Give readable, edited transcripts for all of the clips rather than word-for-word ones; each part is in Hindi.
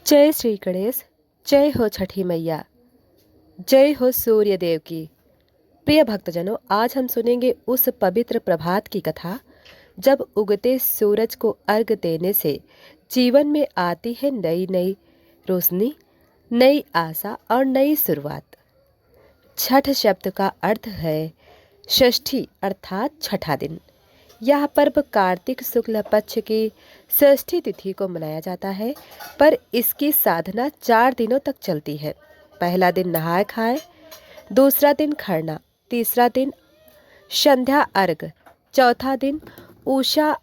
जय श्री गणेश। जय हो छठी मैया। जय हो सूर्य देव की। प्रिय भक्तजनों, आज हम सुनेंगे उस पवित्र प्रभात की कथा जब उगते सूरज को अर्घ देने से जीवन में आती है नई नई रोशनी, नई आशा और नई शुरुआत। छठ शब्द का अर्थ है षष्ठी अर्थात छठा दिन। यह पर्व कार्तिक शुक्ल पक्ष की षष्ठी तिथि को मनाया जाता है, पर इसकी साधना 4 दिनों तक चलती है। पहला दिन नहाय खाए, दूसरा दिन खरना, तीसरा दिन संध्या अर्घ, चौथा दिन उषा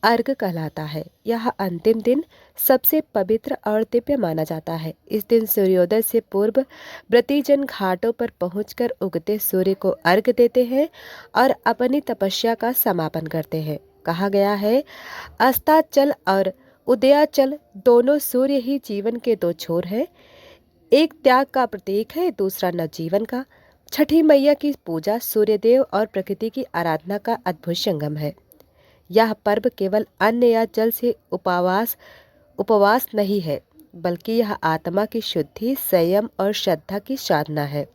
अर्घ कहलाता है। यह अंतिम दिन सबसे पवित्र और दिव्य माना जाता है। इस दिन सूर्योदय से पूर्व व्रतीजन घाटों पर पहुंचकर उगते सूर्य को अर्घ देते हैं और अपनी तपस्या का समापन करते हैं। कहा गया है, अस्ताचल और उदयाचल दोनों सूर्य ही जीवन के दो छोर हैं। एक त्याग का प्रतीक है, दूसरा नवजीवन का। छठी मैया की पूजा सूर्यदेव और प्रकृति की आराधना का अद्भुत संगम है। यह पर्व केवल अन्न या जल से उपवास नहीं है, बल्कि यह आत्मा की शुद्धि, संयम और श्रद्धा की साधना है।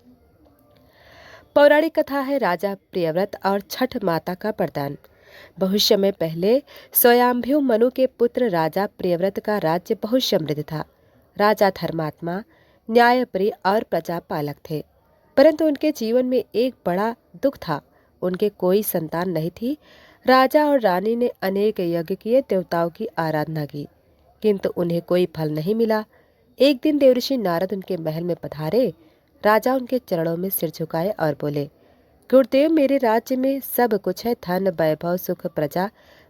पौराणिक कथा है राजा प्रियव्रत और छठ माता का वरदान। बहुत समय पहले स्वयंभू मनु के पुत्र राजा प्रियव्रत का राज्य बहुत समृद्ध था। राजा धर्मात्मा, न्यायप्रिय और प्रजापालक थे, परंतु उनके जीवन में एक बड़ा दुख था। उनके कोई संतान नहीं थी। राजा और रानी ने अनेक यज्ञ किए, देवताओं की आराधना की, किंतु उन्हें कोई फल नहीं मिला। एक दिन देवर्षि नारद उनके महल में पधारे। राजा उनके चरणों में सिर झुकाए और बोले, गुरुदेव, मेरे राज्य में सब कुछ है, धन, वैभव, सुख, प्रजा,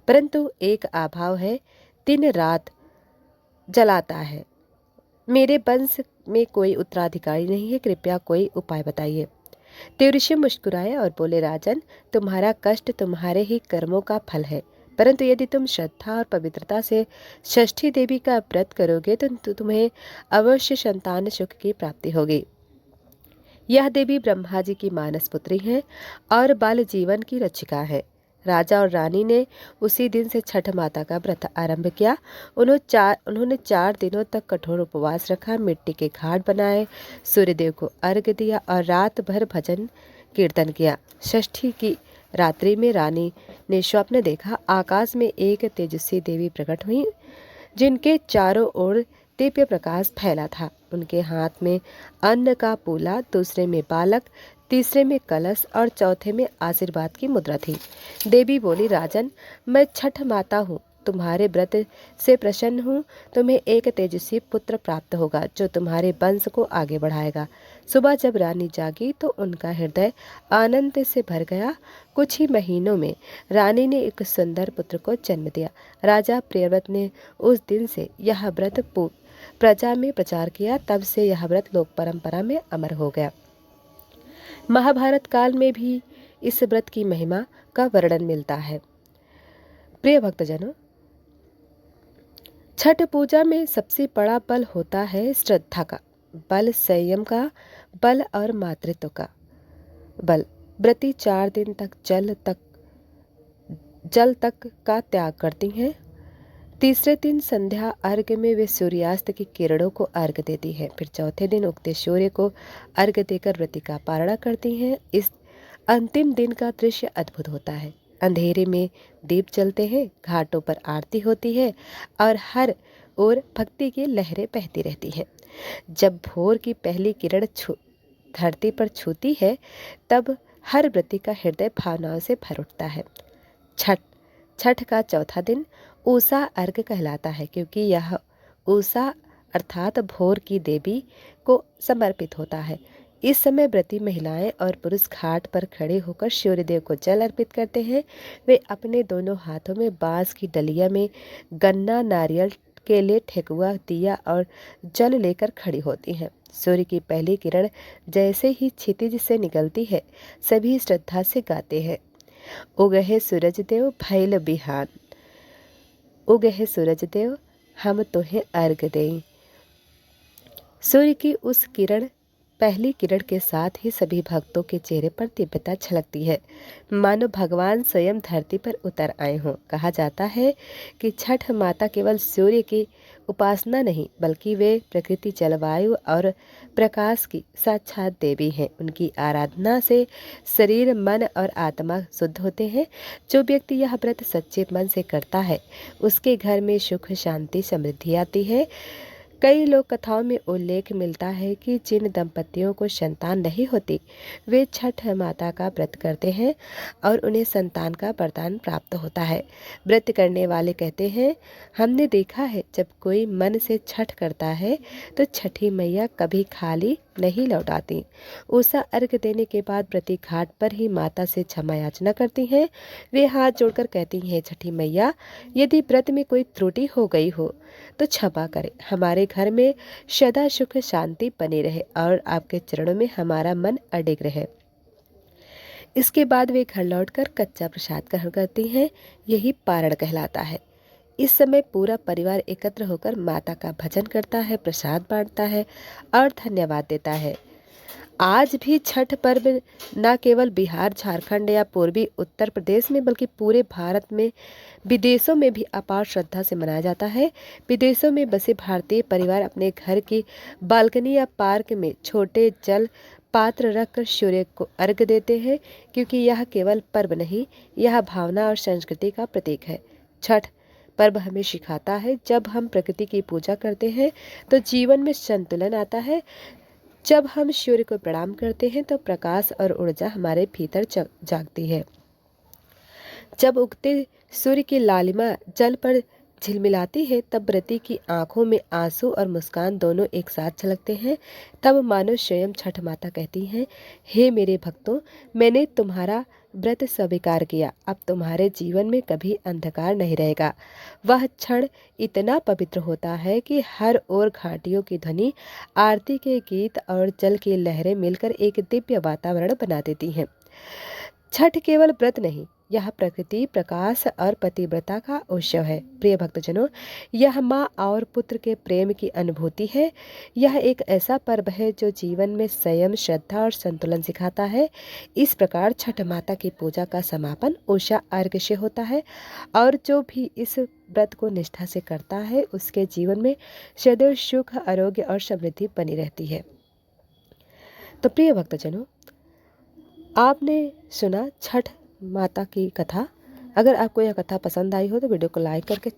परंतु एक अभाव है, दिन रात जलाता है। मेरे वंश में कोई उत्तराधिकारी नहीं है, कृपया कोई उपाय बताइए। देवर्षि मुस्कुराए और बोले, राजन, तुम्हारा कष्ट तुम्हारे ही कर्मों का फल है, परंतु यदि तुम श्रद्धा और पवित्रता से षष्ठी देवी का व्रत करोगे तो तुम्हें अवश्य संतान सुख की प्राप्ति होगी। यह देवी ब्रह्मा जी की मानस पुत्री है और बाल जीवन की रक्षिका है। राजा और रानी ने उसी दिन से छठ माता का व्रत आरंभ किया। उन्होंने 4 दिनों तक कठोर उपवास रखा, मिट्टी के घाट बनाए, सूर्यदेव को अर्घ्य दिया और रात भर भजन कीर्तन किया। षष्ठी की रात्रि में रानी ने स्वप्न देखा। आकाश में एक तेजस्वी देवी प्रकट हुई, जिनके चारों ओर दिव्य प्रकाश फैला था। उनके हाथ में अन्न का पूला, दूसरे में बालक, तीसरे में कलश और चौथे में आशीर्वाद की मुद्रा थी। देवी बोली, राजन, मैं छठ माता हूँ, तुम्हारे व्रत से प्रसन्न हूँ। तुम्हें एक तेजस्वी पुत्र प्राप्त होगा जो तुम्हारे वंश को आगे बढ़ाएगा। सुबह जब रानी जागी तो उनका हृदय आनंद से भर गया। कुछ ही महीनों में रानी ने एक सुंदर पुत्र को जन्म दिया। राजा प्रियव्रत ने उस दिन से यह व्रत प्रजा में प्रचार किया। तब से यह व्रत लोक परंपरा में अमर हो गया। महाभारत काल में भी इस व्रत की महिमा का वर्णन मिलता है। प्रिय भक्तजनों, छठ पूजा में सबसे बड़ा बल होता है श्रद्धा का बल, संयम का बल और मातृत्व का बल। व्रती 4 दिन तक जल तक का त्याग करती हैं। तीसरे दिन संध्या अर्घ्य में वे सूर्यास्त की किरणों को अर्घ्य देती हैं। फिर चौथे दिन उगते सूर्य को अर्घ्य देकर व्रती का पारणा करती हैं। इस अंतिम दिन का दृश्य अद्भुत होता है। अंधेरे में दीप जलते हैं, घाटों पर आरती होती है और हर ओर भक्ति की लहरें बहती रहती हैं। जब भोर की पहली किरण धरती पर छूती है, तब हर व्रती का हृदय भावनाओं से भर उठता है। छठ का चौथा दिन उषा अर्घ कहलाता है, क्योंकि यह उषा अर्थात भोर की देवी को समर्पित होता है। इस समय व्रती महिलाएं और पुरुष घाट पर खड़े होकर सूर्यदेव को जल अर्पित करते हैं। वे अपने दोनों हाथों में बांस की डलिया में गन्ना, नारियल, केले, ठेकुआ, दिया और जल लेकर खड़ी होती हैं। सूर्य की पहली किरण जैसे ही क्षितिज से निकलती है, सभी श्रद्धा से गाते हैं, उगहे सूरज देव भइल बिहान, उगहे सूरज देव हम तोहे अर्घ दें। सूर्य की उस किरण पहली किरण के साथ ही सभी भक्तों के चेहरे पर दिव्यता झलकती है, मानो भगवान स्वयं धरती पर उतर आए हों। कहा जाता है कि छठ माता केवल सूर्य की उपासना नहीं, बल्कि वे प्रकृति, जलवायु और प्रकाश की साक्षात देवी हैं। उनकी आराधना से शरीर, मन और आत्मा शुद्ध होते हैं। जो व्यक्ति यह व्रत सच्चे मन से करता है, उसके घर में सुख, शांति, समृद्धि आती है। कई लोक कथाओं में उल्लेख मिलता है कि जिन दंपतियों को संतान नहीं होती, वे छठ माता का व्रत करते हैं और उन्हें संतान का वरदान प्राप्त होता है। व्रत करने वाले कहते हैं, हमने देखा है जब कोई मन से छठ करता है तो छठी मैया कभी खाली नहीं लौटाती। उषा अर्घ देने के बाद व्रती घाट पर ही माता से क्षमा याचना करती हैं। वे हाथ जोड़कर कहती हैं, छठी मैया, यदि व्रत में कोई त्रुटि हो गई हो तो क्षमा करें। हमारे घर में सदा सुख शांति बनी रहे और आपके चरणों में हमारा मन अडिग रहे। इसके बाद वे घर लौटकर कच्चा प्रसाद ग्रहण करती हैं। यही पारण कहलाता है। इस समय पूरा परिवार एकत्र होकर माता का भजन करता है, प्रसाद बांटता है और धन्यवाद देता है। आज भी छठ पर्व न केवल बिहार, झारखंड या पूर्वी उत्तर प्रदेश में, बल्कि पूरे भारत में, विदेशों में भी अपार श्रद्धा से मनाया जाता है। विदेशों में बसे भारतीय परिवार अपने घर की बालकनी या पार्क में छोटे जल पात्र रखकर सूर्य को अर्घ्य देते हैं, क्योंकि यह केवल पर्व नहीं, यह भावना और संस्कृति का प्रतीक है। छठ पर्व हमें सिखाता है, जब हम प्रकृति की पूजा करते हैं तो जीवन में संतुलन आता है। जब हम सूर्य को प्रणाम करते हैं तो प्रकाश और ऊर्जा हमारे भीतर जागती है। जब उगते सूर्य की लालिमा जल पर झिलमिलाती है, तब व्रती की आंखों में आंसू और मुस्कान दोनों एक साथ झलकते हैं। तब मानो स्वयं छठ माता कहती हैं, हे मेरे भक्तों, मैंने तुम्हारा व्रत स्वीकार किया। अब तुम्हारे जीवन में कभी अंधकार नहीं रहेगा। वह क्षण इतना पवित्र होता है कि हर ओर घाटियों की ध्वनि, आरती के गीत और जल की लहरें मिलकर एक दिव्य वातावरण बना देती हैं। छठ केवल व्रत नहीं, यह प्रकृति, प्रकाश और पतिव्रता का उत्सव है। प्रिय भक्तजनों, यह माँ और पुत्र के प्रेम की अनुभूति है। यह एक ऐसा पर्व है जो जीवन में संयम, श्रद्धा और संतुलन सिखाता है। इस प्रकार छठ माता की पूजा का समापन उषा अर्घ से होता है और जो भी इस व्रत को निष्ठा से करता है, उसके जीवन में सदैव सुख, आरोग्य और समृद्धि बनी रहती है। तो प्रिय भक्तजनों, आपने सुना छठ माता की कथा। अगर आपको यह कथा पसंद आई हो तो वीडियो को लाइक करके